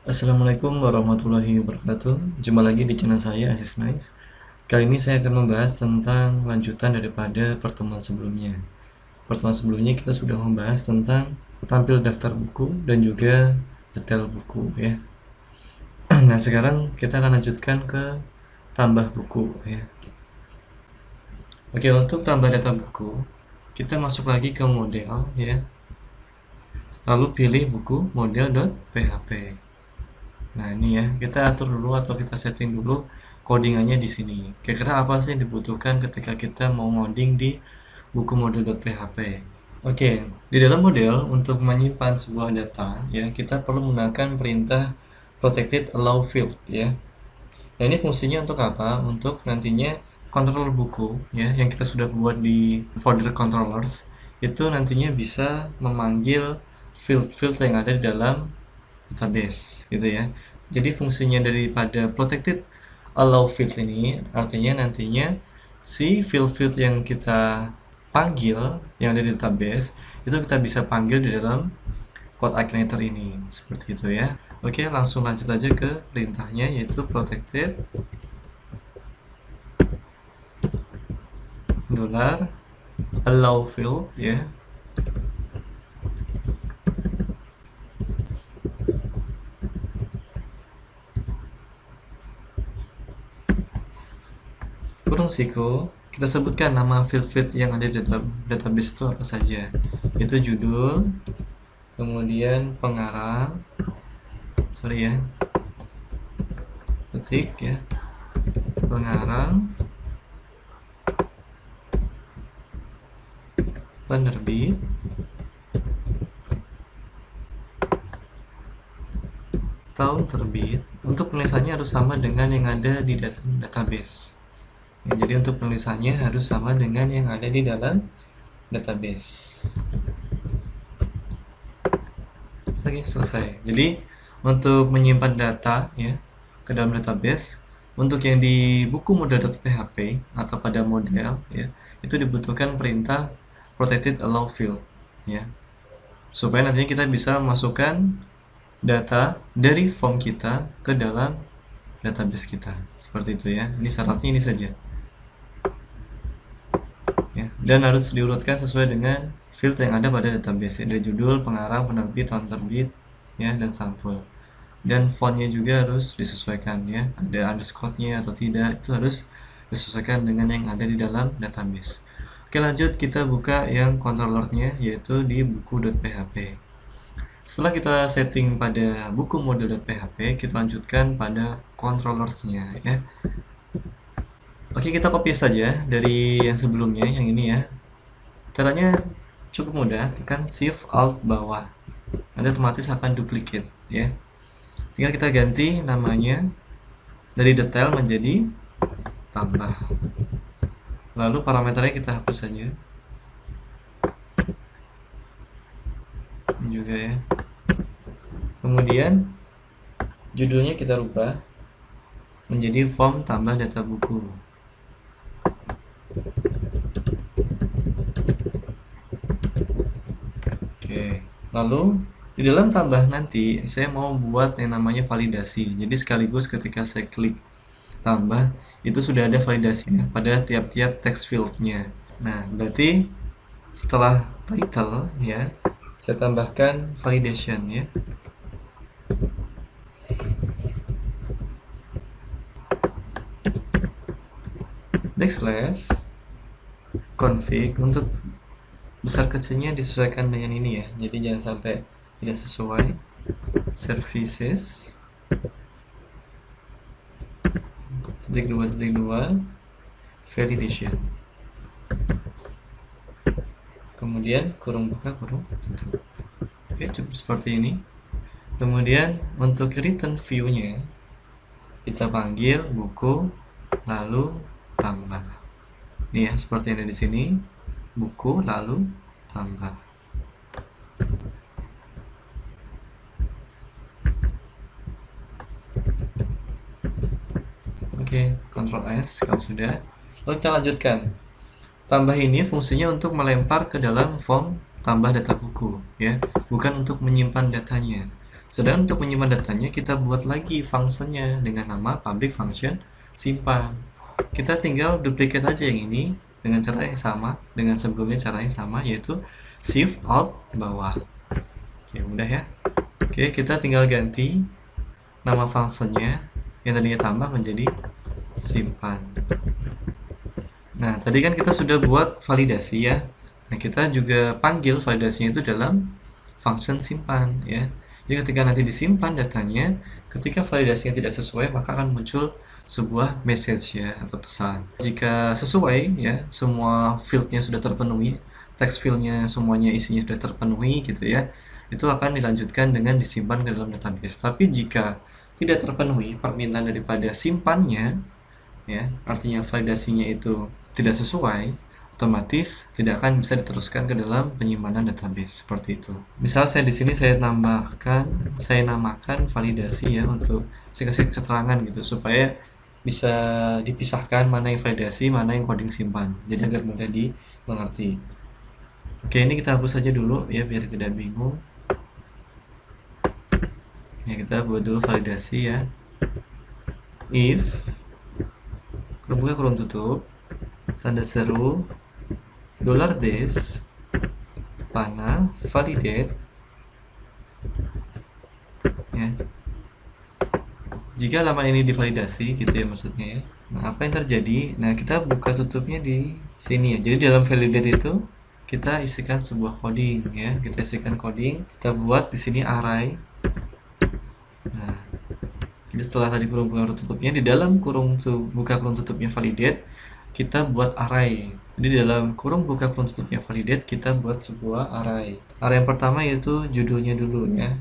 Assalamualaikum warahmatullahi wabarakatuh. Jumpa lagi di channel saya Aziz Nais. Kali ini saya akan membahas tentang lanjutan daripada pertemuan sebelumnya. Pertemuan sebelumnya kita sudah membahas tentang tampil daftar buku dan juga detail buku ya. Nah, sekarang kita akan lanjutkan ke tambah buku ya. Oke, untuk tambah data buku, kita masuk lagi ke model ya. Lalu pilih buku model.php. Nah, ini ya, kita atur dulu atau kita setting dulu codingannya di sini. Kira-kira apa sih yang dibutuhkan ketika kita mau ngoding di buku model.php? Oke, di dalam model untuk menyimpan sebuah data ya, kita perlu menggunakan perintah protected allow field ya. Nah, ini fungsinya untuk apa? Untuk nantinya controller buku ya yang kita sudah buat di folder controllers itu nantinya bisa memanggil field-field yang ada di dalam database gitu ya. Jadi fungsinya daripada protected allow field ini artinya nantinya si field-field yang kita panggil yang ada di database itu kita bisa panggil di dalam code igniter ini seperti itu ya. Oke, langsung lanjut aja ke perintahnya yaitu protected $allow field ya. Kurung siku, kita sebutkan nama field-field yang ada di dalam database itu apa saja. Itu judul, kemudian pengarang, ketik ya, pengarang, penerbit, tahun terbit. Untuk penulisannya harus sama dengan yang ada di database. Ya, jadi untuk penulisannya harus sama dengan yang ada di dalam database. Oke, selesai. Jadi untuk menyimpan data ya ke dalam database, untuk yang di buku model.php atau pada model ya, itu dibutuhkan perintah protected allow field ya. Supaya nantinya kita bisa masukkan data dari form kita ke dalam database kita. Seperti itu ya. Ini syaratnya ini saja. Ya, dan harus diurutkan sesuai dengan field yang ada pada database ya. Dari judul, pengarang, penerbit, tahun terbit ya, dan sampul. Dan fontnya juga harus disesuaikan ya, ada underscore-nya atau tidak, itu harus disesuaikan dengan yang ada di dalam database. Oke, lanjut kita buka yang controllernya yaitu di buku.php. Setelah kita setting pada buku model.php, kita lanjutkan pada controllersnya ya. Oke, kita copy saja dari yang sebelumnya, yang ini ya. Caranya cukup mudah, tekan Shift Alt bawah. Nanti otomatis akan duplicate ya. Tinggal kita ganti namanya dari detail menjadi tambah. Lalu parameternya kita hapus saja. Ini juga ya. Kemudian judulnya kita rubah menjadi form tambah data buku. Oke, lalu di dalam tambah nanti saya mau buat yang namanya validasi. Jadi sekaligus ketika saya klik tambah itu sudah ada validasinya pada tiap-tiap text fieldnya. Nah, berarti setelah title ya, saya tambahkan validation ya. Backslash config untuk besar kecilnya disesuaikan dengan ini ya, jadi jangan sampai tidak sesuai. Services (2.2) validation, kemudian kurung buka kurung tutup. Oke, cukup seperti ini. Kemudian untuk return view nya kita panggil buku lalu tambah. Ini ya, seperti yang ada di sini, buku lalu tambah. Oke, Ctrl S kalau sudah. Lalu kita lanjutkan. Tambah ini fungsinya untuk melempar ke dalam form tambah data buku ya, bukan untuk menyimpan datanya. Sedangkan untuk menyimpan datanya kita buat lagi functionnya dengan nama public function simpan. Kita tinggal duplicate aja yang ini dengan cara yang sama, dengan sebelumnya cara yang sama, yaitu shift alt bawah. Oke, mudah ya. Oke, kita tinggal ganti nama functionnya yang tadinya tambah menjadi simpan. Nah, tadi kan kita sudah buat validasi ya. Nah, kita juga panggil validasinya itu dalam function simpan ya. Jadi ketika nanti disimpan datanya, ketika validasinya tidak sesuai, maka akan muncul sebuah message ya atau pesan. Jika sesuai ya, semua fieldnya sudah terpenuhi, text fieldnya semuanya isinya sudah terpenuhi gitu ya, itu akan dilanjutkan dengan disimpan ke dalam database. Tapi jika tidak terpenuhi permintaan daripada simpannya, ya artinya validasinya itu tidak sesuai, otomatis tidak akan bisa diteruskan ke dalam penyimpanan database seperti itu. Misal saya di sini saya namakan validasi ya, untuk saya kasih keterangan gitu supaya bisa dipisahkan mana yang validasi, mana yang coding simpan. Jadi agar mudah dimengerti. Oke, ini kita hapus saja dulu ya biar tidak bingung. Ya, kita buat dulu validasi ya. If kurung buka kurung tutup, tanda seru $this panah validate ya. Jika halaman ini divalidasi gitu ya maksudnya ya. Nah, apa yang terjadi? Nah, kita buka tutupnya di sini ya. Jadi dalam validate itu kita isikan sebuah coding ya. Kita isikan coding, kita buat di sini array. Nah, jadi setelah tadi kurung buka kurung tutupnya, di dalam kurung buka kurung tutupnya validate, kita buat array. Jadi dalam kurung buka kurung tutupnya validate, kita buat sebuah array. Array yang pertama yaitu judulnya dulu ya.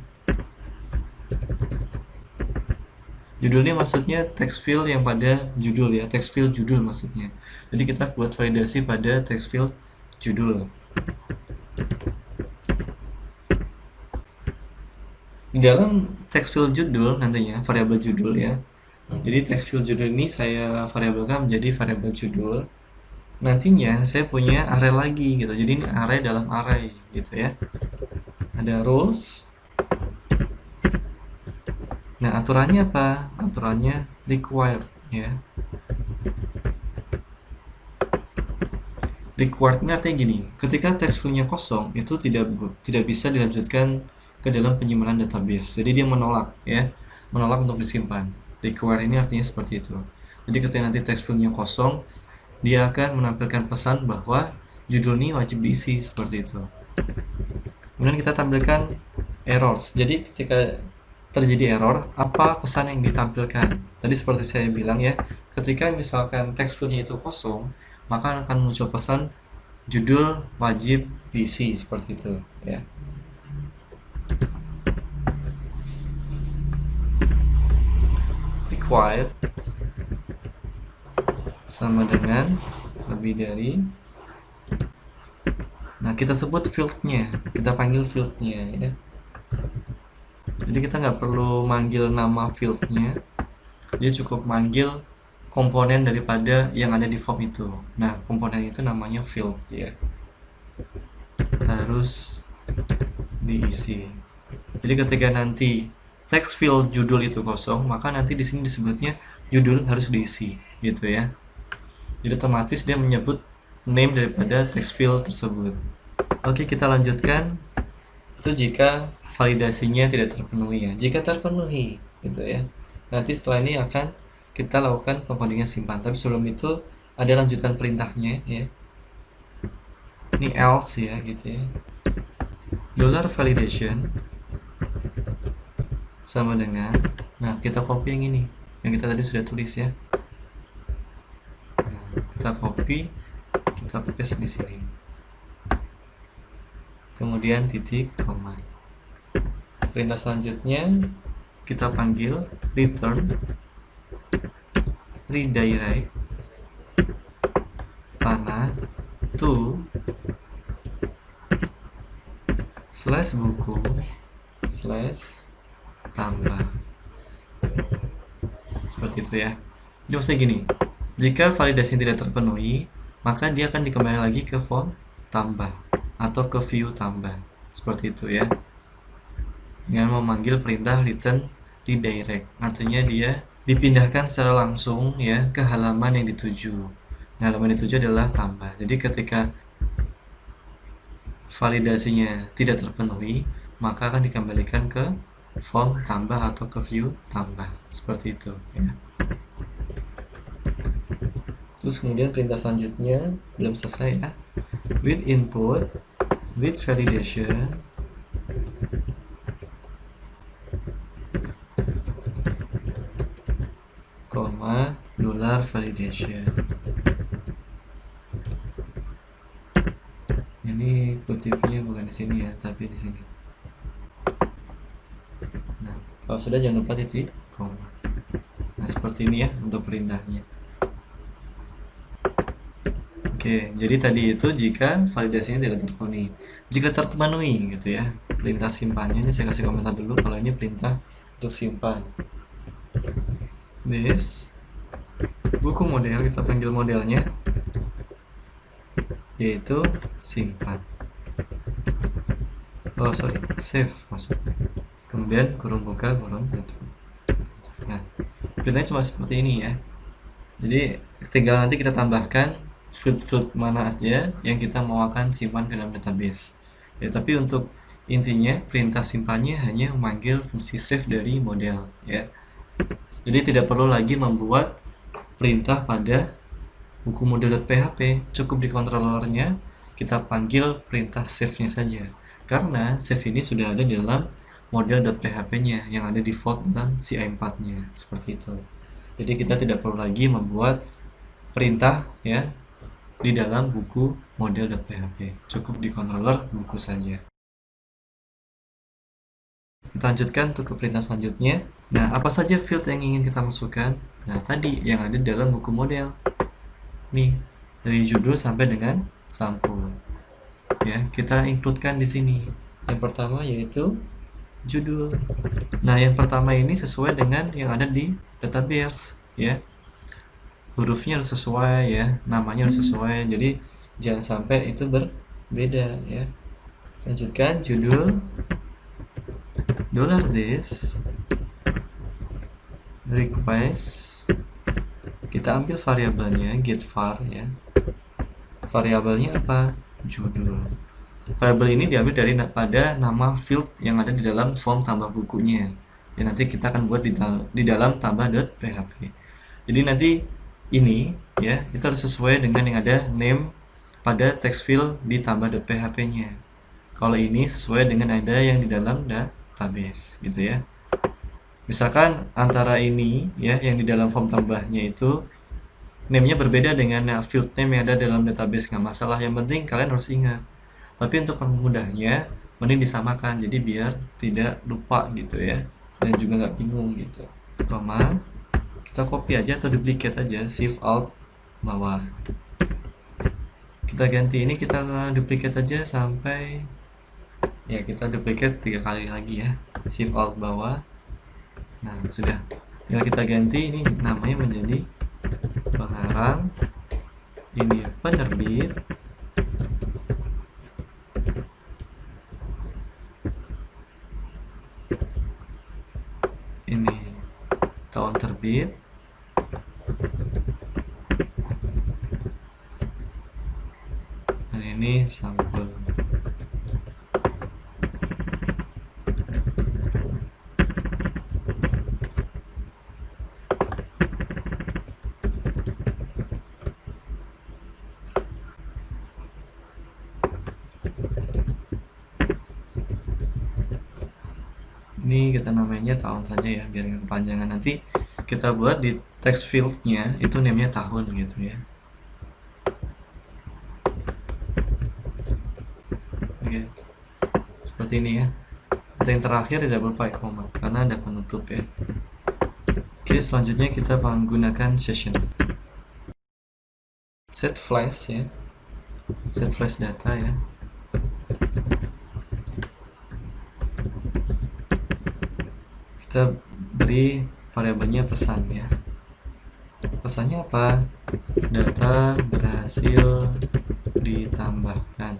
Judulnya maksudnya text field yang pada judul ya, text field judul maksudnya. Jadi kita buat validasi pada text field judul. Di dalam text field judul nantinya variabel judul ya. Jadi text field judul ini saya variabelkan menjadi variabel judul. Nantinya saya punya array lagi gitu. Jadi ini array dalam array gitu ya. Ada rows. Nah, aturannya apa? Aturannya required ya. Required ini artinya gini, ketika text fieldnya kosong itu tidak bisa dilanjutkan ke dalam penyimpanan database. Jadi dia menolak ya, menolak untuk disimpan. Required ini artinya seperti itu. Jadi ketika nanti text fieldnya kosong, dia akan menampilkan pesan bahwa judul ini wajib diisi seperti itu. Kemudian kita tampilkan errors. Jadi ketika terjadi error, apa pesan yang ditampilkan? Tadi seperti saya bilang ya, ketika misalkan text fieldnya itu kosong, maka akan muncul pesan judul wajib diisi seperti itu ya. Required sama dengan lebih dari. Nah, kita sebut fieldnya, kita panggil fieldnya ya. Jadi kita nggak perlu manggil nama fieldnya, dia cukup manggil komponen daripada yang ada di form itu. Nah, komponen itu namanya field ya. Harus diisi. Jadi ketika nanti text field judul itu kosong, maka nanti di sini disebutnya judul harus diisi gitu ya. Jadi otomatis dia menyebut name daripada text field tersebut. Oke, kita lanjutkan. Itu jika validasinya tidak terpenuhi ya. Jika terpenuhi gitu ya. Nanti setelah ini akan kita lakukan pengkodingan simpan. Tapi sebelum itu ada lanjutan perintahnya ya. Ini else ya gitu ya. $validation sama dengan, nah kita copy yang ini, yang kita tadi sudah tulis ya. Nah, kita copy, kita paste di sini. Kemudian titik koma. Perintah selanjutnya kita panggil return redirect panah to slash buku slash tambah seperti itu ya. Jadi maksudnya gini, jika validasi tidak terpenuhi, maka dia akan dikembalikan lagi ke form tambah atau ke view tambah seperti itu ya. dengan memanggil perintah return redirect. Artinya dia dipindahkan secara langsung ya ke halaman yang dituju. Nah, halaman yang dituju adalah tambah. Jadi ketika validasinya tidak terpenuhi, maka akan dikembalikan ke form tambah atau ke view tambah. Seperti itu ya. Terus kemudian perintah selanjutnya belum selesai ya. With input, with validation, koma, $validation. Ini kutipnya bukan di sini ya, tapi di sini. Nah, kalau sudah jangan lupa titik koma. Nah, seperti ini ya untuk perintahnya. Oke, jadi tadi itu jika validasinya tidak terpenuhi. Jika terpenuhi gitu ya, perintah simpannya ini saya kasih komentar dulu kalau ini perintah untuk simpan. This buku model, kita panggil modelnya yaitu simpan. Oh sorry, save maksudnya. Kemudian kurung buka, kurung tutup. Nah, perintahnya cuma seperti ini ya. Jadi tinggal nanti kita tambahkan field mana aja yang kita mau akan simpan ke dalam database. Ya, tapi untuk intinya perintah simpannya hanya memanggil fungsi save dari model ya. Jadi tidak perlu lagi membuat perintah pada buku model.php, cukup di controllernya kita panggil perintah save-nya saja. Karena save ini sudah ada di dalam model.php-nya yang ada default dalam CI4-nya, seperti itu. Jadi kita tidak perlu lagi membuat perintah ya di dalam buku model.php, cukup di controller buku saja. Kita lanjutkan untuk ke perintah selanjutnya. Nah, apa saja field yang ingin kita masukkan? Nah, tadi yang ada dalam buku model. Nih, dari judul sampai dengan sampul. Ya, kita includekan di sini. Yang pertama yaitu judul. Nah, yang pertama ini sesuai dengan yang ada di database, ya. Hurufnya harus sesuai ya, namanya harus sesuai. Jadi jangan sampai itu berbeda ya. Lanjutkan judul $this request, kita ambil variabelnya getVar ya. Variabelnya apa? Judul. Variabel ini diambil dari pada nama field yang ada di dalam form tambah bukunya. Ya nanti kita akan buat di dalam tambah.php. Jadi nanti ini ya itu harus sesuai dengan yang ada name pada text field di tambah.php-nya. Kalau ini sesuai dengan ada yang di dalam database gitu ya. Misalkan antara ini ya yang di dalam form tambahnya itu name-nya berbeda dengan field name yang ada dalam database, nggak masalah. Yang penting kalian harus ingat. Tapi untuk memudahnya mending disamakan jadi biar tidak lupa gitu ya, dan juga nggak bingung gitu. Koma, kita copy aja atau duplicate aja, shift alt bawah. Kita ganti ini, kita duplicate aja sampai ya, kita duplicate 3 kali lagi ya, shift alt bawah. Nah sudah, tinggal kita ganti ini namanya menjadi pengarang, ini penerbit, ini tahun terbit, dan ini sampel. Ini kita namanya tahun saja ya biar nggak kepanjangan. Nanti kita buat di text fieldnya itu namanya tahun gitu ya. Oke, seperti ini ya. Untuk yang terakhir tidak boleh pakai koma karena ada penutup ya. Oke, selanjutnya kita menggunakan session set flash ya, set flash data ya. Kita beri variabelnya pesan ya. Pesannya apa? Data berhasil ditambahkan.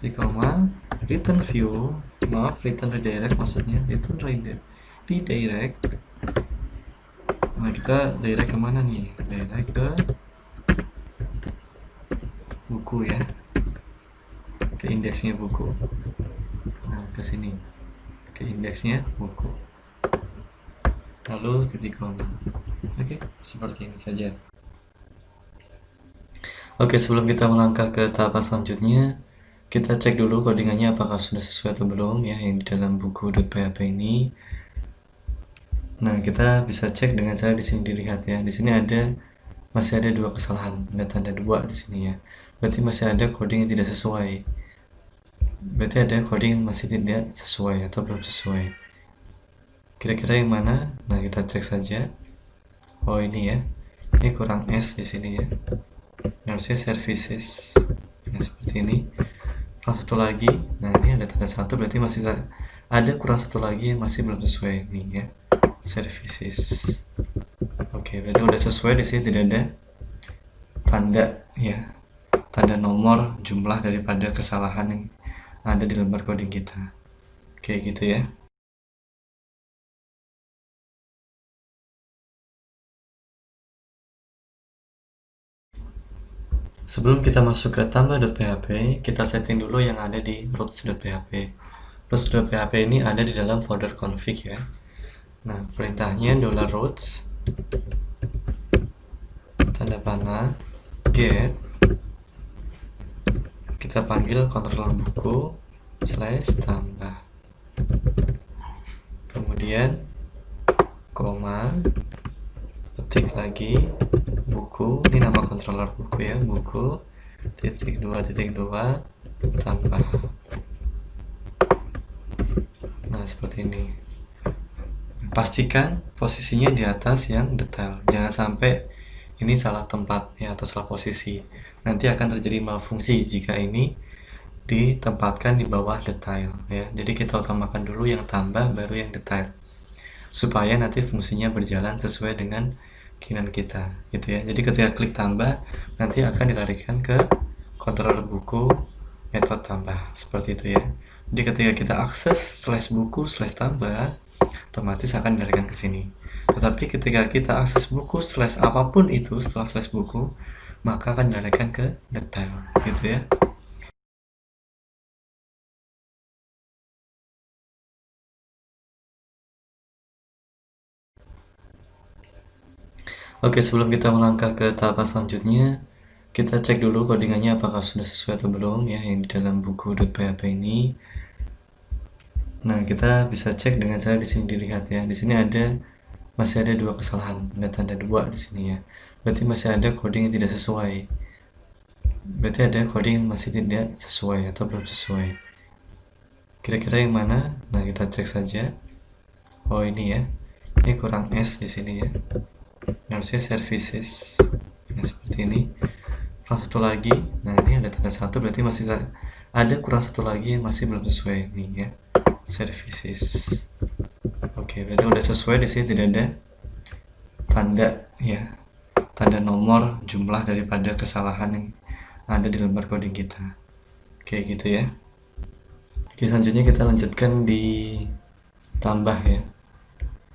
Di koma, return view, maaf, return redirect maksudnya, return redirect. Nah, kita direct kemana nih? Direct ke buku ya, ke indeksnya buku. Nah, ke sini, ke indeksnya buku, lalu titik koma. Oke, seperti ini saja. Oke, sebelum kita melangkah ke tahapan selanjutnya, kita cek dulu codingannya apakah sudah sesuai atau belum ya yang di dalam buku.php ini. Nah, kita bisa cek dengan cara di sini dilihat ya. Di sini masih ada 2 kesalahan, ada tanda 2 di sini ya. Berarti masih ada coding yang tidak sesuai. Berarti ada coding yang masih tidak sesuai atau belum sesuai. Kira-kira yang mana? Nah, kita cek saja. Oh, ini ya. Ini kurang S di sini ya. Harusnya services. Nah, seperti ini. Kurang satu lagi. Nah, ini ada tanda 1 berarti masih ada kurang satu lagi yang masih belum sesuai nih ya. Services. Oke, berarti udah sesuai. Di sini tidak ada tanda ya, tanda nomor jumlah daripada kesalahan yang ada di lembar coding kita. Oke, gitu ya. Sebelum kita masuk ke tambah.php, kita setting dulu yang ada di routes.php. Routes.php ini ada di dalam folder config ya. Nah, perintahnya $routes tanda panah get, kita panggil kontrol buku /tambah, kemudian koma, petik lagi buku, ini nama controller buku ya, buku (2) tambah. Nah, seperti ini. Pastikan posisinya di atas yang detail, jangan sampai ini salah tempat ya atau salah posisi. Nanti akan terjadi malfungsi jika ini ditempatkan di bawah detail ya. Jadi kita utamakan dulu yang tambah baru yang detail, supaya nanti fungsinya berjalan sesuai dengan keinginan kita gitu ya. Jadi ketika klik tambah nanti akan dilarikan ke kontrol buku metode tambah seperti itu ya. Jadi ketika kita akses /buku/tambah otomatis akan dilarikan ke sini. Tetapi ketika kita akses buku apapun itu setelah /buku maka akan dilarikan ke detail gitu ya. Oke, sebelum kita melangkah ke tahapan selanjutnya, kita cek dulu codingannya apakah sudah sesuai atau belum ya yang di dalam buku.php ini. Nah, kita bisa cek dengan cara di sini dilihat ya. Di sini masih ada 2 kesalahan, ada tanda 2 di sini ya. Berarti masih ada coding yang tidak sesuai. Berarti ada coding yang masih tidak sesuai atau belum sesuai. Kira-kira yang mana? Nah, kita cek saja. Oh, ini ya. Ini kurang S di sini ya. Harusnya services. Nah, seperti ini. Kurang satu lagi. Nah, ini ada tanda 1 berarti masih ada kurang satu lagi yang masih belum sesuai nih ya. Services. Oke, berarti udah sesuai. Di sini tidak ada tanda ya, tanda nomor jumlah daripada kesalahan yang ada di lembar coding kita. Oke, gitu ya. Oke, selanjutnya kita lanjutkan di tambah ya.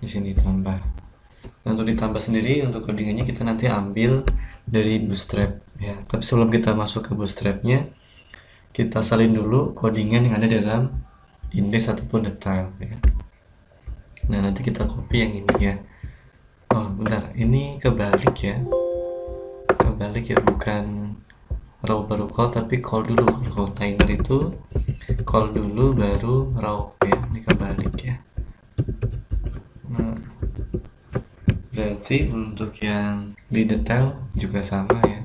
Di sini tambah. Nah, untuk ditambah sendiri untuk codingannya kita nanti ambil dari Bootstrap ya. Tapi sebelum kita masuk ke Bootstrapnya, kita salin dulu codingan yang ada dalam index ataupun detail ya. Nah, nanti kita copy yang ini ya. Oh, bentar, ini kebalik ya. Kebalik ya, bukan row baru call tapi call dulu. Kalau container itu call dulu baru row ya. Ini kebalik ya. Nah, berarti untuk yang di detail juga sama ya,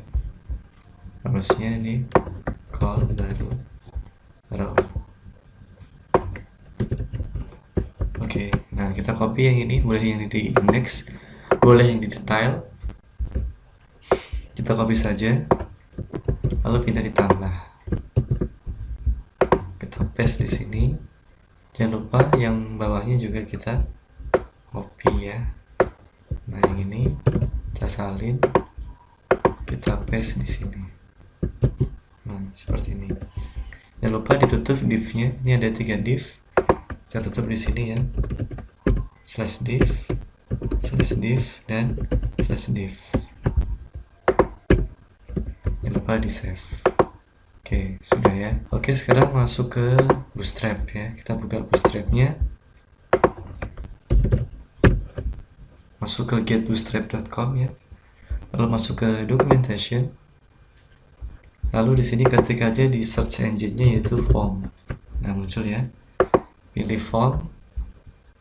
harusnya ini call baru row. Oke, nah kita copy yang ini, boleh yang di index, boleh yang di detail, kita copy saja lalu pindah ditambah, kita paste di sini. Jangan lupa yang bawahnya juga kita copy ya. Nah, yang ini kita salin, kita paste di sini. Nah, seperti ini. Jangan lupa ditutup div-nya. Ini ada 3 div. Kita tutup di sini ya. /div, /div, dan /div. Jangan lupa di save. Oke, sudah ya. Oke, sekarang masuk ke Bootstrap ya. Kita buka Bootstrap-nya. Masuk ke getbootstrap.com ya. Lalu masuk ke documentation. Lalu di sini ketik aja di search engine-nya yaitu form. Nah, muncul ya. Pilih form.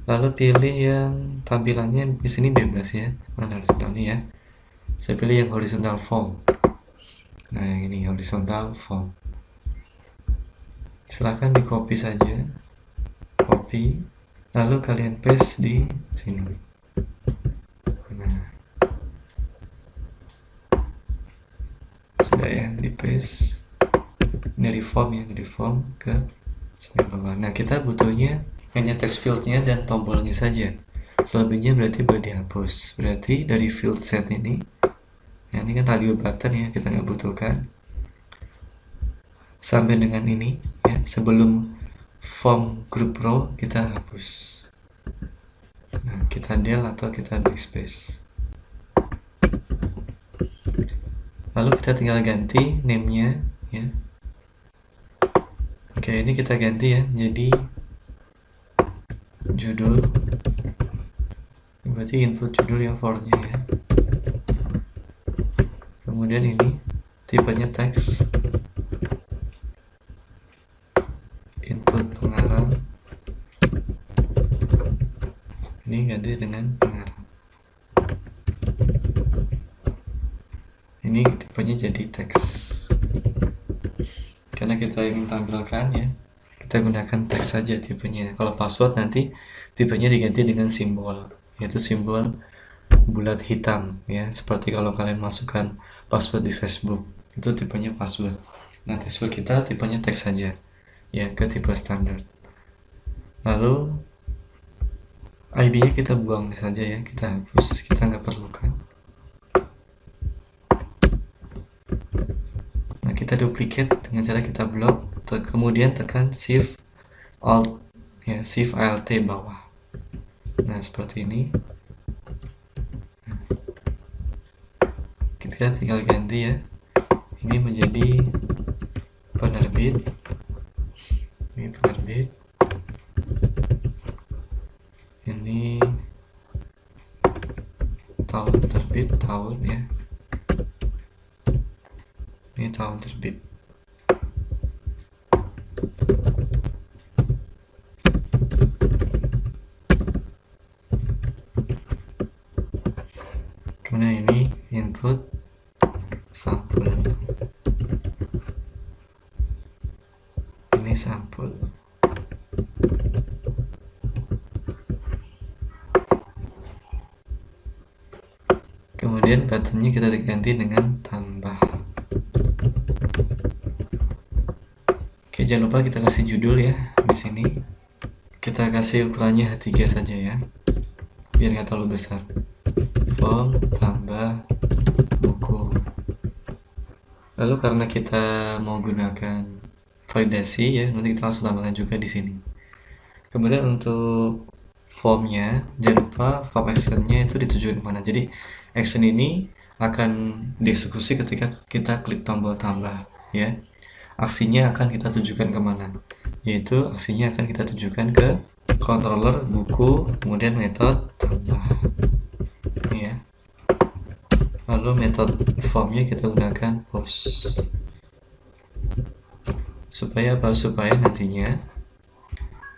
Lalu pilih yang tampilannya di sini bebas ya. Mana horizontal nih ya. Saya pilih yang horizontal form. Nah, yang ini horizontal form. Silahkan di copy saja. Copy. Lalu kalian paste di sini. Nah, sudah ya, di paste dari form ya, dari form ke sampai bawah. Nah, kita butuhnya hanya text fieldnya dan tombolnya saja. Selebihnya berarti boleh dihapus. Berarti dari field set ini, ya ini kan radio button ya, kita nggak butuhkan. Sampai dengan ini ya, sebelum form group row kita hapus. Nah, kita del atau kita backspace. Lalu kita tinggal ganti name-nya ya. Oke, ini kita ganti ya, jadi judul. Berarti input judul yang for-nya ya. Kemudian ini tipenya teks. Input pengarang. Ini ganti dengan pengarang. Ini tipenya jadi teks. Karena kita ingin tampilkan ya, kita gunakan teks saja tipenya. Kalau password nanti tipenya diganti dengan simbol, yaitu simbol bulat hitam ya, seperti kalau kalian masukkan password di Facebook, itu tipenya password. Nah, password kita tipenya teks saja ya, ke tipe standar. Lalu ID-nya kita buang saja ya, kita hapus, kita nggak perlukan. Nah, kita duplicate dengan cara kita blok, kemudian tekan Shift Alt ya, Shift Alt bawah. Nah, seperti ini. Kita tinggal ganti ya. Ini menjadi penerbit. Ini penerbit. Ini tahun terbit, tahun ya. Ini tahun terbit. Kemudian ini input sampul. Ini sampul. Kemudian buttonnya kita ganti dengan tambah. Oke, jangan lupa kita kasih judul ya di sini. Kita kasih ukurannya H3 saja ya, biar nggak terlalu besar. Form tambah buku. Lalu karena kita mau gunakan validasi ya, nanti kita langsung tambahkan juga di sini. Kemudian untuk formnya, jangan lupa form actionnya itu ditujukan kemana. Jadi action ini akan dieksekusi ketika kita klik tombol tambah ya. Aksinya akan kita tujukan kemana, yaitu aksinya akan kita tujukan ke controller buku, kemudian metode tambah ini ya. Lalu metode formnya kita gunakan post. Supaya apa? Supaya nantinya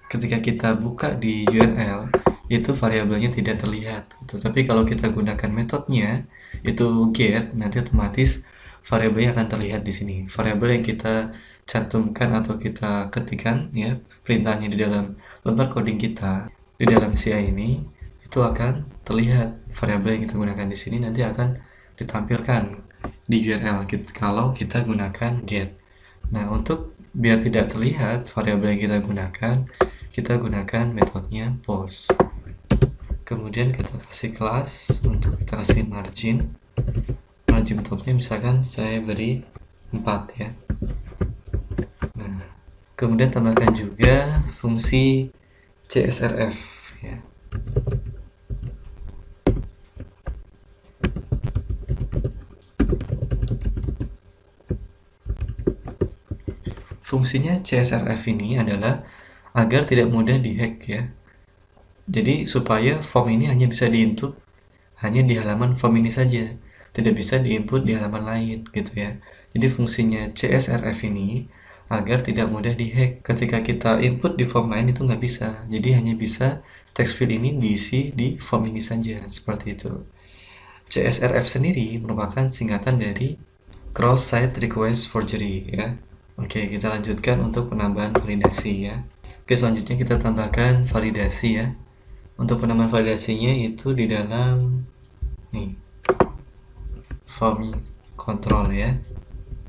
ketika kita buka di URL itu variabelnya tidak terlihat gitu. Tapi kalau kita gunakan metodenya itu get, nanti otomatis variabelnya akan terlihat di sini. Variabel yang kita cantumkan atau kita ketikkan ya, perintahnya di dalam lembar coding kita di dalam CI ini itu akan terlihat. Variabel yang kita gunakan di sini nanti akan ditampilkan di URL kalau kita gunakan get. Nah, untuk biar tidak terlihat variabel yang kita gunakan metodenya post. Kemudian kita kasih kelas untuk kita kasih margin topnya misalkan saya beri 4 ya. Nah, Kemudian tambahkan juga fungsi CSRF ya. Fungsinya CSRF ini adalah agar tidak mudah dihack ya. Jadi supaya form ini hanya bisa diinput hanya di halaman form ini saja, tidak bisa diinput di halaman lain gitu ya. Jadi fungsinya CSRF ini agar tidak mudah dihack. Ketika kita input di form lain itu nggak bisa, jadi hanya bisa text field ini diisi di form ini saja, seperti itu. CSRF sendiri merupakan singkatan dari Cross Site Request Forgery ya. Oke, kita lanjutkan untuk penambahan validasi ya. Oke, selanjutnya kita tambahkan validasi ya. Untuk penambahan validasinya itu di dalam nih form control ya.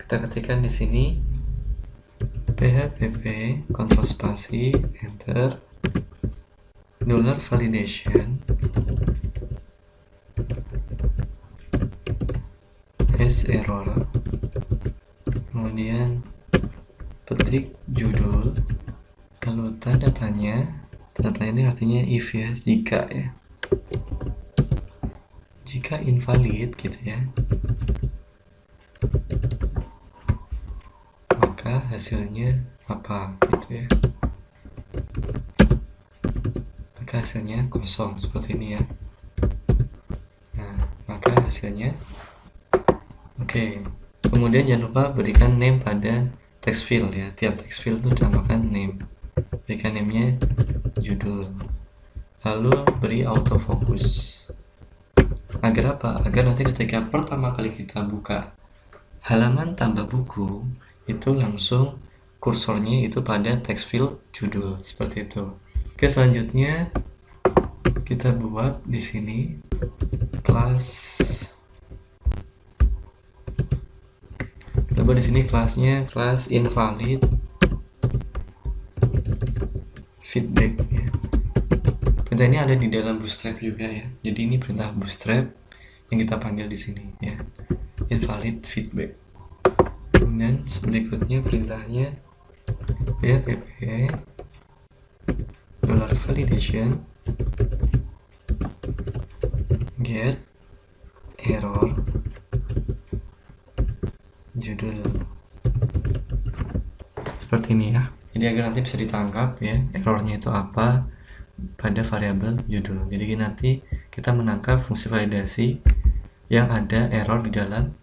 Kita ketikkan di sini phpp control spasi enter dollar validation as error, kemudian petik judul, lalu tanda tanya ini artinya if ya, jika ya, jika invalid gitu ya, maka hasilnya apa gitu ya, maka hasilnya kosong seperti ini ya. Nah, maka hasilnya oke. Kemudian jangan lupa berikan name pada text field ya. Tiap text field itu dinamakan name. Berikan namenya judul. Lalu beri autofocus. Agar apa? Agar nanti ketika pertama kali kita buka halaman tambah buku, itu langsung kursornya itu pada text field judul seperti itu. Oke, selanjutnya kita buat di sini kelas. Kita buat di sini kelasnya kelas invalid feedback ya. Perintah ini ada di dalam Bootstrap juga ya. Jadi ini perintah Bootstrap yang kita panggil di sini ya. Invalid feedback. Kemudian berikutnya perintahnya phpp $validation get error judul, seperti ini ya. Jadi agar nanti bisa ditangkap ya errornya itu apa pada variabel judul. Jadi nanti kita menangkap fungsi validasi yang ada error di dalam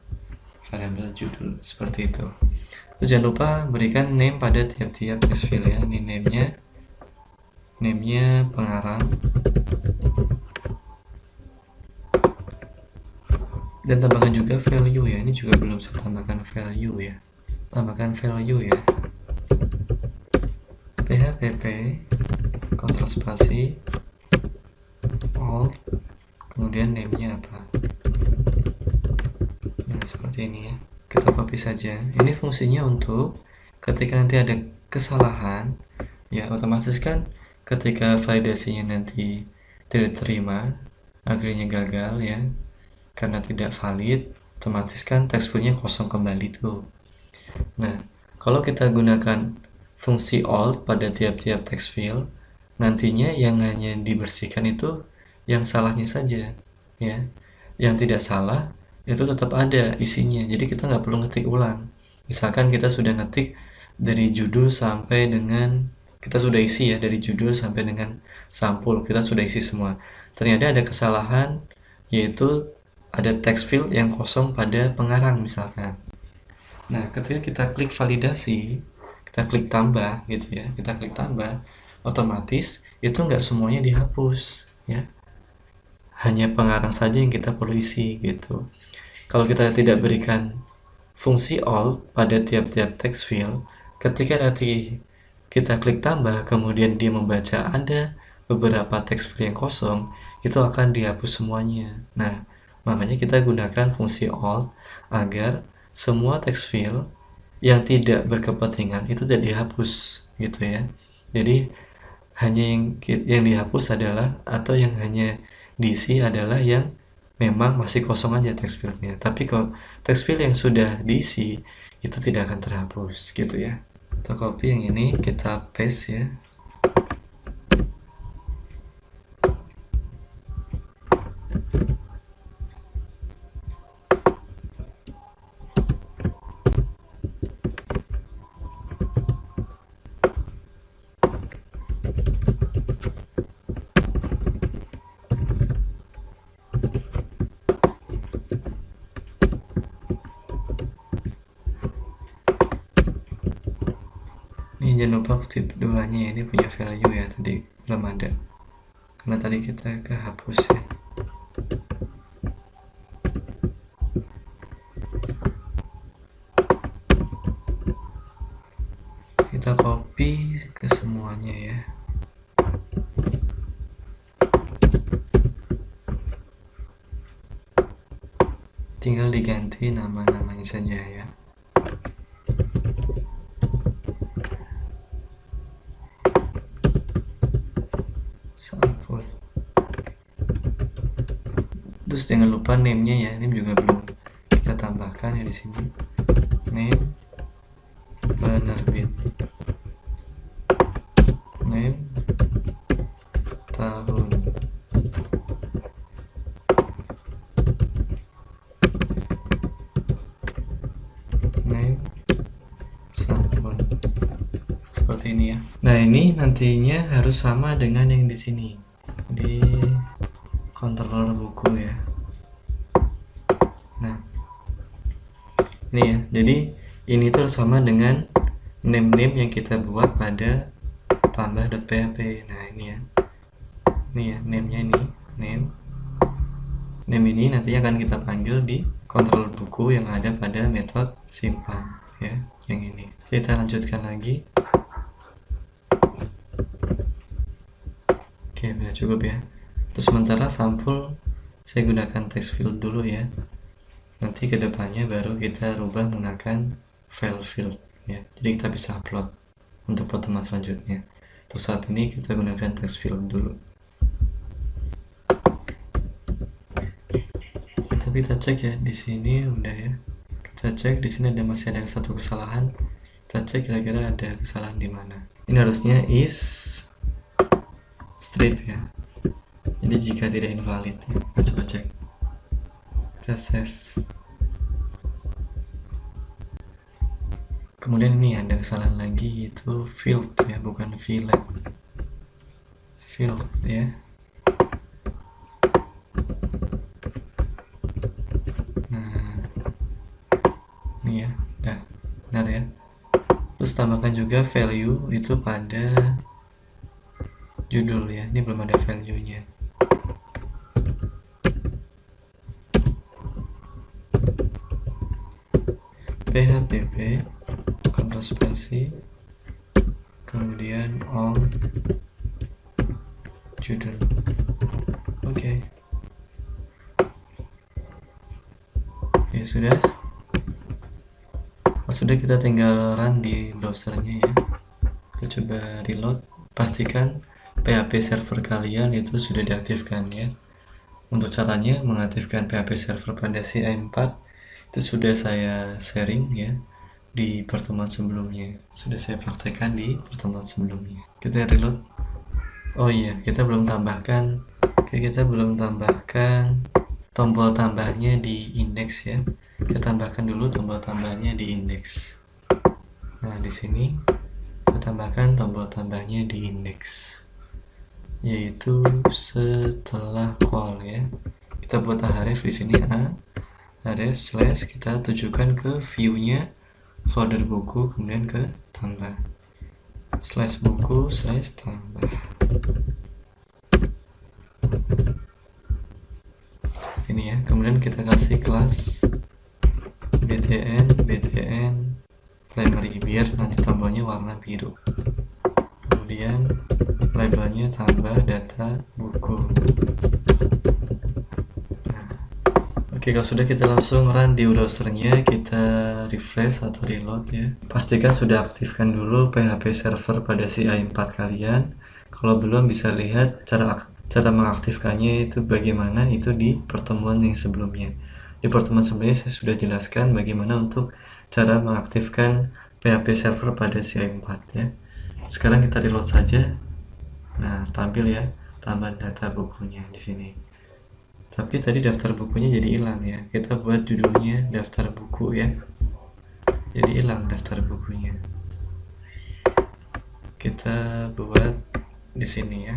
variabel judul seperti itu. Terus jangan lupa berikan name pada tiap-tiap text field ya. Ini namenya pengarang, dan tambahkan juga value ya. Ini juga belum saya tambahkan value ya. Tambahkan value ya. phpp kontrol spasi alt, kemudian namenya apa. Nah, seperti ini ya. Kita copy saja. Ini fungsinya untuk ketika nanti ada kesalahan ya, otomatis kan ketika validasinya nanti tidak terima, akhirnya gagal ya karena tidak valid, otomatis kan text fieldnya kosong kembali tuh. Nah, kalau kita gunakan fungsi alt pada tiap-tiap text field, nantinya yang hanya dibersihkan itu yang salahnya saja ya. Yang tidak salah itu tetap ada isinya, jadi kita nggak perlu ngetik ulang. Misalkan kita sudah ngetik dari judul sampai dengan kita sudah isi ya, dari judul sampai dengan sampul kita sudah isi semua, ternyata ada kesalahan, yaitu ada text field yang kosong pada pengarang misalkan. Nah, ketika kita klik validasi, kita klik tambah gitu ya, kita klik tambah, otomatis itu nggak semuanya dihapus ya, hanya pengarang saja yang kita perlu isi gitu. Kalau kita tidak berikan fungsi alt pada tiap-tiap text field, ketika nanti kita klik tambah kemudian dia membaca ada beberapa text field yang kosong, itu akan dihapus semuanya. Nah, makanya kita gunakan fungsi alt agar semua text field yang tidak berkepentingan itu tidak dihapus gitu ya. Jadi hanya yang dihapus adalah, atau yang hanya diisi adalah yang memang masih kosong aja text fieldnya. Tapi kalau text field yang sudah diisi itu tidak akan terhapus gitu ya. Kita copy yang ini, kita paste ya. Ini jangan lupa kutip 2-nya ya, ini punya value ya, tadi belum ada karena tadi kita kehapus ya. Kita copy ke semuanya ya. Tinggal diganti nama-namanya saja ya. Sampul. Terus jangan lupa name-nya ya, name juga belum kita tambahkan ya di sini. Name penerbit, name tahun, name sampul. Seperti ini ya. Nah, ini nantinya harus sama dengan yang di sini di controller buku ya. Nah, ini ya. Jadi ini tuh sama dengan name-name yang kita buat pada tambah.php. Nah, ini ya. Ini ya, name-nya ini, name. Name ini nantinya akan kita panggil di controller buku yang ada pada metode simpan ya, yang ini. Kita lanjutkan lagi. Oke, udah cukup ya. Terus sementara sampul saya gunakan text field dulu ya. Nanti kedepannya baru kita rubah menggunakan file field ya. Jadi kita bisa upload untuk pertemuan selanjutnya. Terus saat ini kita gunakan text field dulu. Tapi kita cek ya, di sini udah ya. Kita cek di sini masih ada satu kesalahan. Kita cek kira-kira ada kesalahan di mana. Ini harusnya is strip ya. Jadi jika tidak invalid ya. Kita coba cek. Kita save. Kemudian ini ada kesalahan lagi, yaitu field ya, bukan fillet. Field ya. Nah, ini ya, udah benar ya. Terus tambahkan juga value itu pada judul ya. Ini belum ada value-nya. php kontrol spasi, kemudian on judul. Oke. Ya sudah. Sudah, kita tinggal run di browsernya ya. Kita coba reload. Pastikan PHP server kalian itu sudah diaktifkan ya. Untuk caranya mengaktifkan PHP server pada CI4 itu sudah saya sharing ya di pertemuan sebelumnya. Sudah saya praktekkan di pertemuan sebelumnya. Kita reload. Oh iya, kita belum tambahkan. Kita belum tambahkan tombol tambahnya di indeks ya. Kita tambahkan dulu tombol tambahnya di indeks. Nah, di sini kita tambahkan tombol tambahnya di indeks, yaitu setelah call ya. Kita buat href di sini href slash, kita tujukan ke view-nya folder buku, kemudian ke tambah slash buku slash tambah. Ini ya. Kemudian kita kasih kelas btn primary biar nanti tombolnya warna biru. Kemudian labelnya tambah data buku. Oke, kalau sudah kita langsung run di browsernya, kita refresh atau reload ya. Pastikan sudah aktifkan dulu PHP server pada CI4 kalian. Kalau belum, bisa lihat cara mengaktifkannya itu bagaimana, itu di pertemuan yang sebelumnya. Di pertemuan sebelumnya saya sudah jelaskan bagaimana untuk cara mengaktifkan PHP server pada CI4 ya. Sekarang kita reload saja. Nah, tampil ya tambahan data bukunya di sini. Tapi tadi daftar bukunya jadi hilang ya. Kita buat judulnya daftar buku ya. Jadi hilang daftar bukunya. Kita buat di sini ya.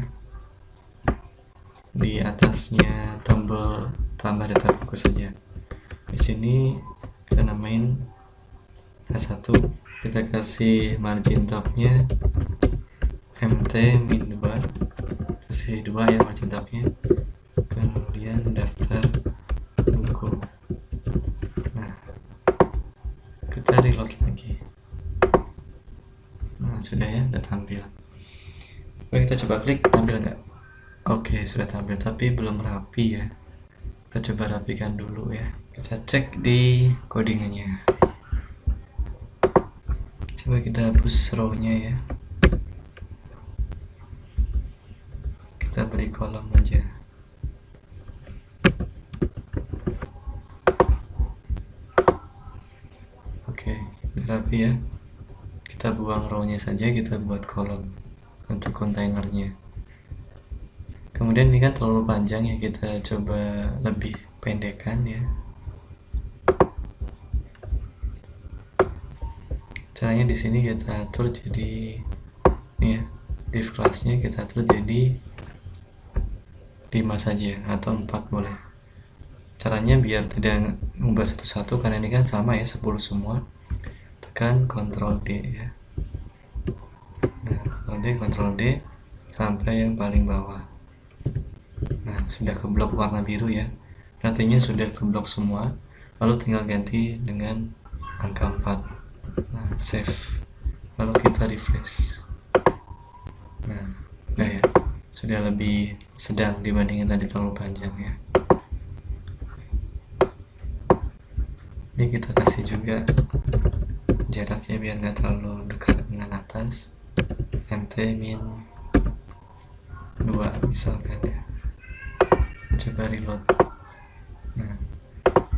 Di atasnya tombol tambah data buku saja. Di sini kita namain H1, kita kasih margin topnya mt-2, kasih 2 ya margin topnya, kemudian daftar buku. Nah, kita reload lagi. Nah, sudah ya, sudah tampil. Oke, kita coba klik, tampil nggak? Oke, sudah tampil, tapi belum rapi ya. Kita coba rapikan dulu ya. Kita cek di codingannya. Coba kita hapus row-nya ya. Kita beri kolom aja. Oke, udah rapi ya. Kita buang row-nya saja, kita buat kolom untuk kontainernya. Kemudian ini kan terlalu panjang ya, kita coba lebih pendekkan ya. Caranya di sini kita atur jadi nih ya, div kelasnya kita atur jadi 5 saja atau 4 boleh. Caranya biar tidak ngubah satu-satu karena ini kan sama ya, 10 semua. Tekan Ctrl D ya. Nah, Ctrl D sampai yang paling bawah. Nah, sudah keblok warna biru ya. Artinya sudah keblok semua. Lalu tinggal ganti dengan angka 4. Nah, save. Lalu kita refresh. Nah, udah ya. Sudah lebih sedang dibandingin tadi terlalu panjang ya. Ini kita kasih juga jaraknya biar nggak terlalu dekat dengan atas. mt-2 misalkan ya. Kita coba reload. Nah,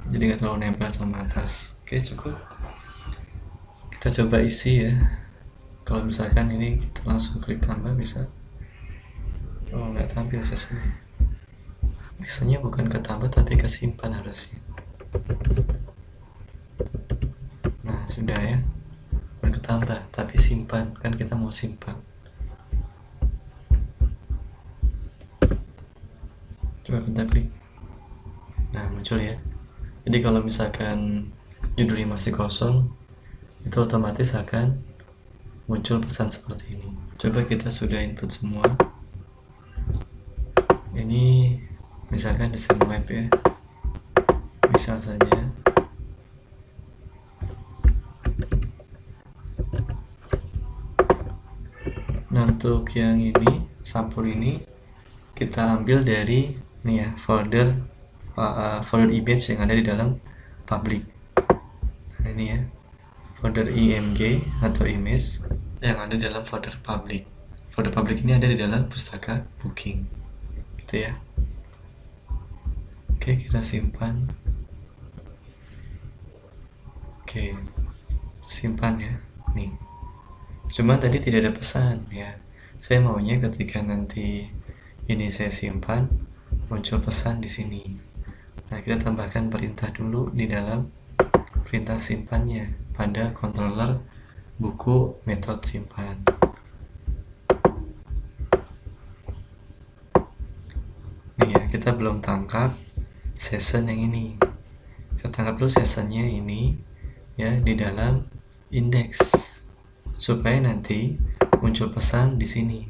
jadi nggak terlalu nempel sama atas. Oke, cukup. Kita coba isi ya. Kalau misalkan ini kita langsung klik tambah bisa. Oh, nggak tampil sesanya. Biasanya bukan ketambah tapi kesimpan harusnya. Nah, sudah ya. Bukan ketambah tapi simpan, kan kita mau simpan. Coba kita klik. Nah, muncul ya. Jadi kalau misalkan judulnya masih kosong, itu otomatis akan muncul pesan seperti ini. Coba kita sudah input semua. Ini misalkan desain web ya. Misal saja. Nah, untuk yang ini, sampul ini kita ambil dari nih ya, folder image yang ada di dalam public. Nah, ini ya, folder img atau image yang ada di dalam folder public. Folder public ini ada di dalam pustaka booking, gitu ya. Oke, kita simpan. Oke, simpan ya. Nih, cuma tadi tidak ada pesan ya. Saya maunya ketika nanti ini saya simpan, muncul pesan di sini. Nah, kita tambahkan perintah dulu di dalam perintah simpannya pada controller buku metode simpan. Nih ya, kita belum tangkap session yang ini. Kita tangkap dulu sessionnya ini ya di dalam index supaya nanti muncul pesan di sini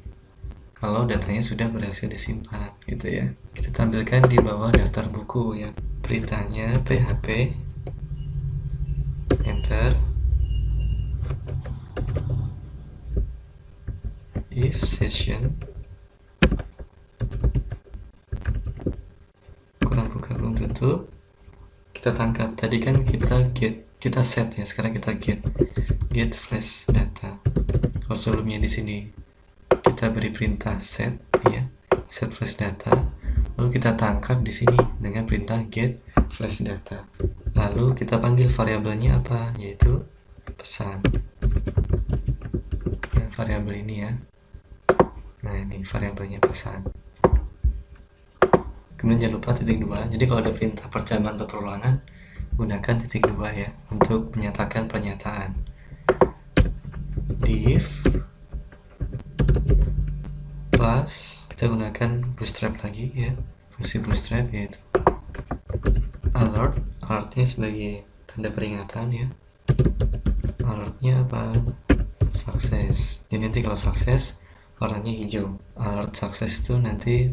kalau datanya sudah berhasil disimpan, gitu ya. Kita tampilkan di bawah daftar buku ya. Perintahnya php enter if session kurang buka belum tutup. Kita tangkap, tadi kan kita set ya, sekarang kita get flash data. Kalau sebelumnya di sini kita beri perintah set ya, set flash data, lalu kita tangkap di sini dengan perintah get flash data. Lalu kita panggil variabelnya apa, yaitu pesan. Nah, variabel ini ya. Nah, ini variabelnya pesan. Kemudian jangan lupa titik 2. Jadi kalau ada perintah percamban atau perulangan, gunakan titik 2 ya untuk menyatakan pernyataan. Div plus, kita gunakan bootstrap lagi ya, fungsi bootstrap yaitu alert. Alertnya sebagai tanda peringatan ya. Alertnya apa? Sukses. Jadi nanti kalau sukses warnanya hijau. Alert sukses itu nanti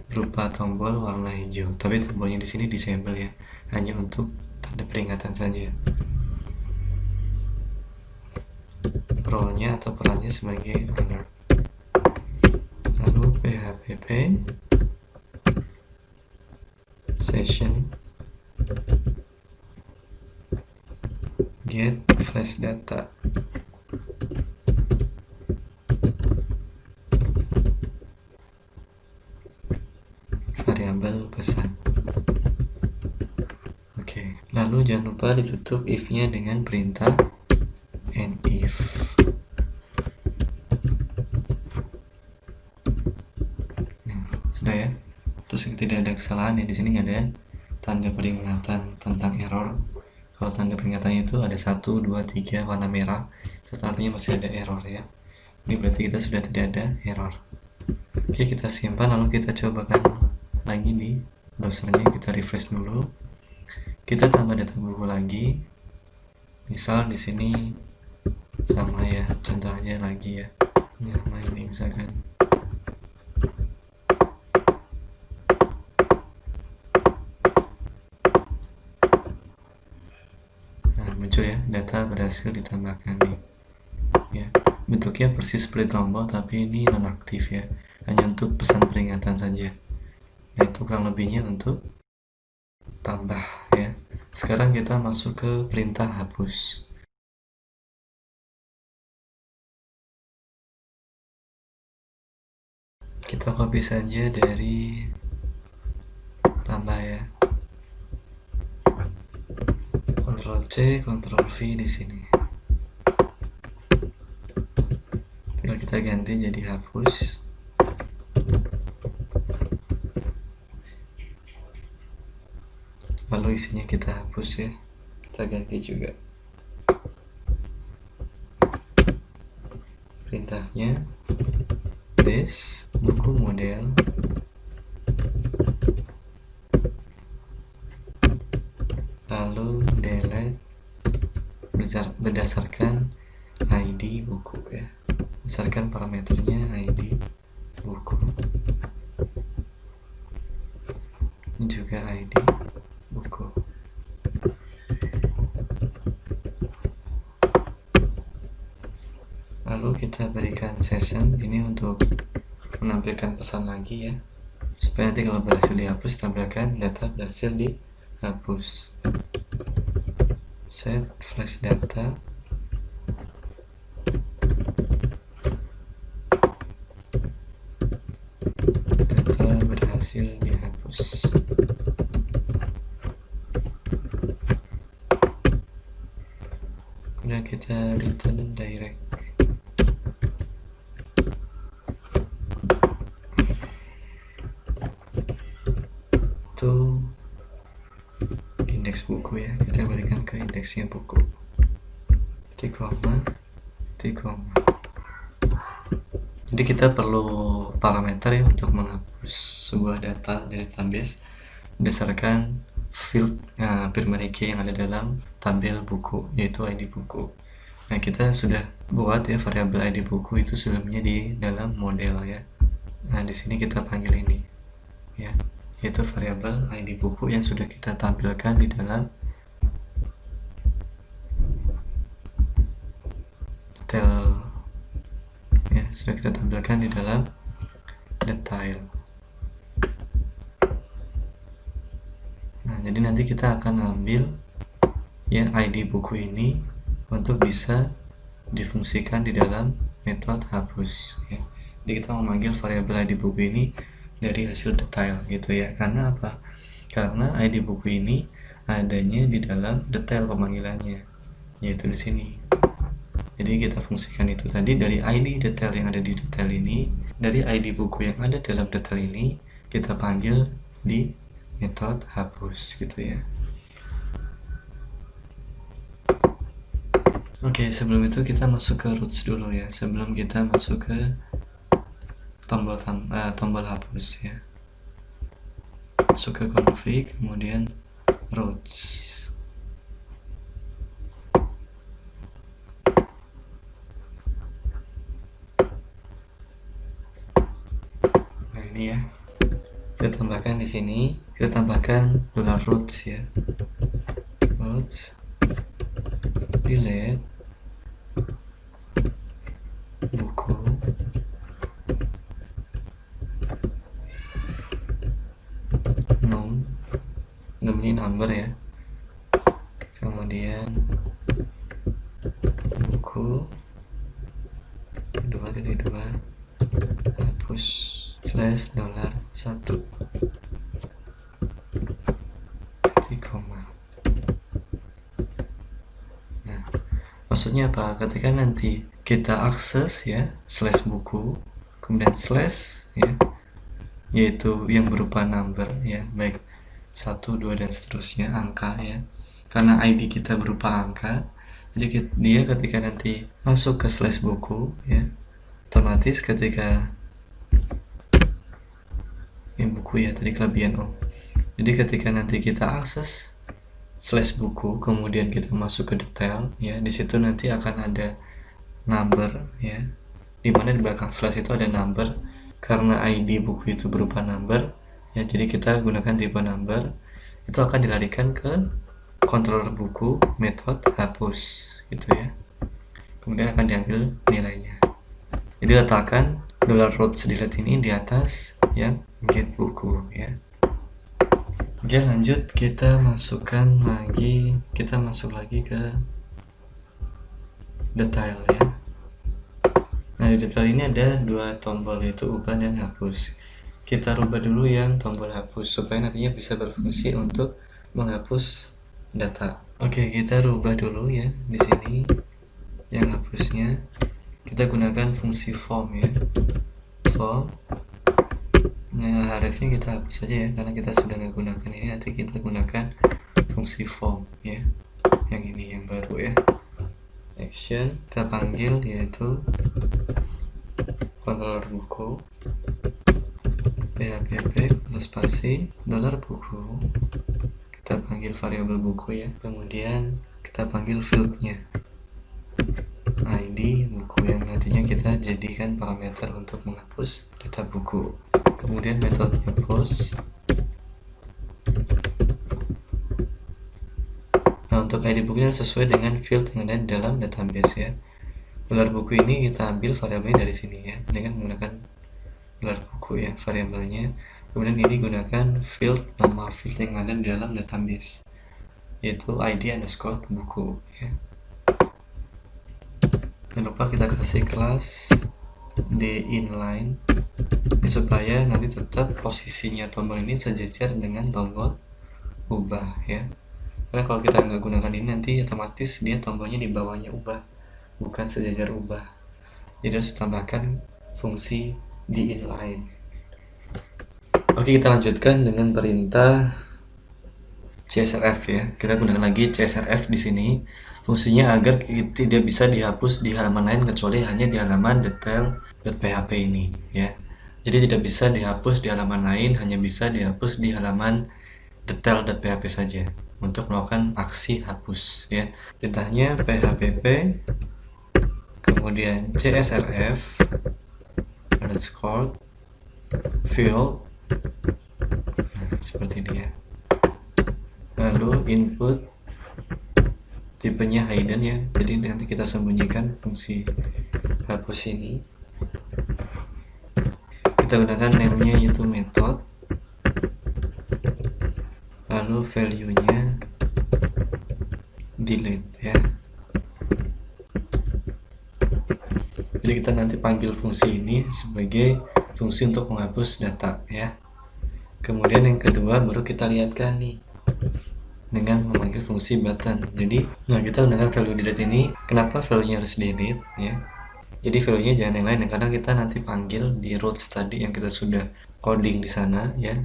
berupa tombol warna hijau. Tapi tombolnya di sini disable ya, hanya untuk tanda peringatan saja. Role-nya atau perannya sebagai alert. Lalu php session get flash data. Variabel pesan. Oke, lalu jangan lupa ditutup if-nya dengan perintah and if. Nah, sudah ya. Terus tidak ada kesalahan ya, di sini nggak ada tanda peringatan tentang error. Kalau tanda peringatannya itu ada 1, 2, 3 warna merah, itu artinya masih ada error ya. Ini berarti kita sudah tidak ada error. Oke, kita simpan lalu kita cobakan lagi di browsernya. Kita refresh dulu. Kita tambah data buku lagi. Misal di sini sama ya, contoh aja lagi ya. Nama ini misalkan. Nah, muncul ya, data berhasil ditambahkan nih. Ya, bentuknya persis seperti tombol tapi ini nonaktif ya, hanya untuk pesan peringatan saja. Nah, itu kurang lebihnya untuk tambah ya. Sekarang kita masuk ke perintah hapus. Kita copy saja dari tambah ya. Ctrl C, Ctrl V di sini. Tinggal kita ganti jadi hapus. Lalu isinya kita hapus ya. Kita ganti juga. Perintahnya this buku model lalu delete berdasarkan ID buku ya, berdasarkan parameternya ID buku, ini juga ID buku. Lalu kita berikan session ini untuk menampilkan pesan lagi ya, supaya nanti kalau berhasil dihapus tampilkan data berhasil dihapus. Set flash data berhasil dihapus. Kemudian kita return direct. Itu indeks buku ya, kita berikan ke indeksnya buku. Titik koma. Jadi kita perlu parameter ya untuk menghapus sebuah data dari database berdasarkan field primary key yang ada dalam tabel buku, yaitu ID buku. Nah, kita sudah buat ya variabel ID buku itu sebelumnya di dalam model ya. Nah, di sini kita panggil ini ya, yaitu variabel ID buku yang sudah kita tampilkan di dalam detail ya, sudah kita tampilkan di dalam detail. Nah, jadi nanti kita akan ambil ya ID buku ini untuk bisa difungsikan di dalam metode hapus ya. Jadi kita memanggil variabel ID buku ini dari hasil detail gitu ya. Karena apa? Karena ID buku ini adanya di dalam detail pemanggilannya. yaitu di sini. Jadi kita fungsikan itu tadi dari ID detail yang ada di detail ini, dari ID buku yang ada dalam detail ini, kita panggil di metode hapus gitu ya. Oke, sebelum itu kita masuk ke roots dulu ya, sebelum kita masuk ke tombol hapus ya. Masuk ke config, kemudian roots. Nah ini ya, kita tambahkan di sini, kita tambahkan $roots ya, roots delete buku num ini number ya, kemudian buku 2.2 hapus /$1 di koma. Nah, maksudnya apa? Ketika nanti kita akses ya slash buku, kemudian slash ya, yaitu yang berupa number ya, baik 1, 2 dan seterusnya, angka ya, karena ID kita berupa angka, jadi dia ketika nanti masuk ke slash buku ya, otomatis ketika ini buku ya, tadi kelebihan jadi ketika nanti kita akses slash buku, kemudian kita masuk ke detail ya, di situ nanti akan ada number ya, dimana di belakang slash itu ada number, karena ID buku itu berupa number ya, jadi kita gunakan tipe number, itu akan dilarikan ke controller buku metode hapus gitu ya, kemudian akan diambil nilainya. Jadi letakkan $roots delete ini di atas yang get buku ya. Oke, lanjut kita masuk lagi ke detail ya. Nah, di detail ini ada dua tombol, yaitu ubah dan hapus. Kita rubah dulu yang tombol hapus supaya nantinya bisa berfungsi untuk menghapus data. Oke, kita rubah dulu ya di sini yang hapusnya. Kita gunakan fungsi form ya. Form. Nah, hrefnya kita hapus saja ya, karena kita sudah nggak gunakan ini. Nanti kita gunakan fungsi form ya, yang ini yang baru ya. Action kita panggil yaitu controller buku php plus spasi $buku. Kita panggil variabel buku ya, kemudian kita panggil fieldnya ID buku yang nantinya kita jadikan parameter untuk menghapus data buku. Kemudian metodenya post. Nah, untuk ID bukunya sesuai dengan field yang ada di dalam database ya. $buku ini kita ambil variabelnya dari sini ya, dengan menggunakan $buku ya variabelnya. Kemudian ini gunakan nama field yang ada di dalam database, yaitu ID underscore buku ya. Jangan lupa kita kasih kelas dInline supaya nanti tetap posisinya tombol ini sejajar dengan tombol ubah ya. Karena kalau kita nggak gunakan ini, nanti otomatis dia tombolnya di bawahnya ubah, bukan sejajar ubah. Jadi harus tambahkan fungsi dInline. Oke, kita lanjutkan dengan perintah csrf ya. Kita gunakan lagi csrf di sini. Fungsinya agar tidak bisa dihapus di halaman lain kecuali hanya di halaman detail.php ini ya. Jadi tidak bisa dihapus di halaman lain, hanya bisa dihapus di halaman detail.php saja untuk melakukan aksi hapus ya. Perintahnya php kemudian csrf underscore field, nah, seperti ini ya. Lalu input tipenya hidden ya, jadi nanti kita sembunyikan fungsi hapus ini. Kita gunakan name-nya yaitu method, lalu value-nya delete ya. Jadi kita nanti panggil fungsi ini sebagai fungsi untuk menghapus data ya. Kemudian yang kedua baru kita lihatkan nih dengan memanggil fungsi button. Jadi, nah kita gunakan value delete ini. Kenapa value-nya harus delete ya? Jadi value-nya jangan yang lain, karena kita nanti panggil di routes tadi yang kita sudah coding di sana ya.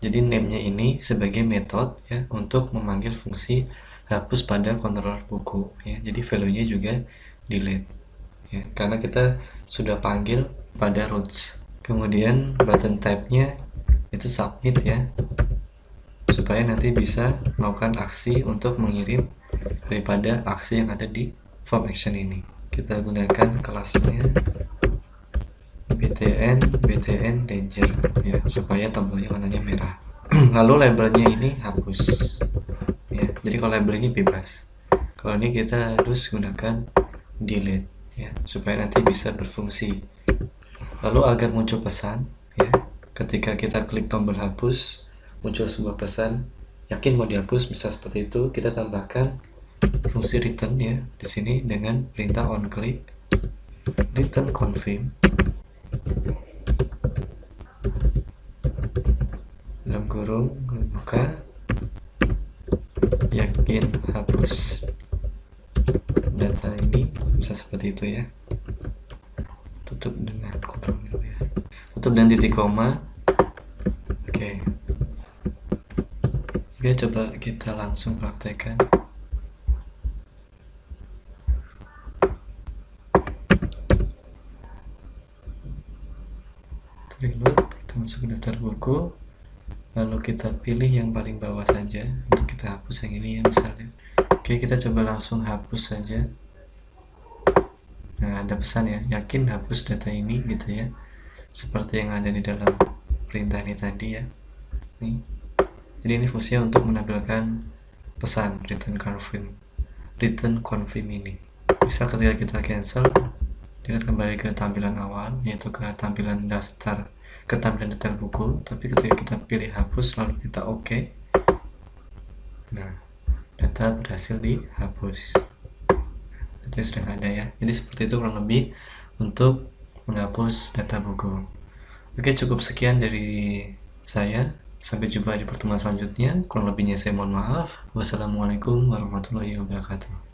Jadi name-nya ini sebagai metode ya untuk memanggil fungsi hapus pada controller buku ya. Jadi value-nya juga delete ya, karena kita sudah panggil pada routes. Kemudian button type-nya itu submit ya, supaya nanti bisa melakukan aksi untuk mengirim daripada aksi yang ada di form action ini. Kita gunakan kelasnya btn danger ya, supaya tombolnya warnanya merah. Lalu labelnya ini hapus ya, jadi kalau label ini bebas. Kalau ini kita harus gunakan delete ya, supaya nanti bisa berfungsi. Lalu agar muncul pesan ya, ketika kita klik tombol hapus muncul sebuah pesan yakin mau dihapus, bisa seperti itu. Kita tambahkan fungsi return ya di sini dengan perintah on click return confirm dalam kurung buka yakin hapus data ini, bisa seperti itu ya. Tutup dengan kontrol ya, tutup dan titik koma. Oke. Oke, coba kita langsung praktekkan. Reload, kita masuk ke daftar buku, lalu kita pilih yang paling bawah saja untuk kita hapus yang ini ya misalnya. Oke, kita coba langsung hapus saja. Nah, ada pesan ya, yakin hapus data ini gitu ya, seperti yang ada di dalam perintah ini tadi ya. Nih. Jadi ini fungsinya untuk menampilkan pesan return confirm ini. Bisa ketika kita cancel, dia akan kembali ke tampilan awal, yaitu ke tampilan daftar buku. Tapi ketika kita pilih hapus lalu kita OK, nah data berhasil dihapus. Data sudah ada ya. Jadi seperti itu kurang lebih untuk menghapus data buku. Oke, cukup sekian dari saya. Sampai jumpa di pertemuan selanjutnya. Kurang lebihnya saya mohon maaf. Wassalamualaikum warahmatullahi wabarakatuh.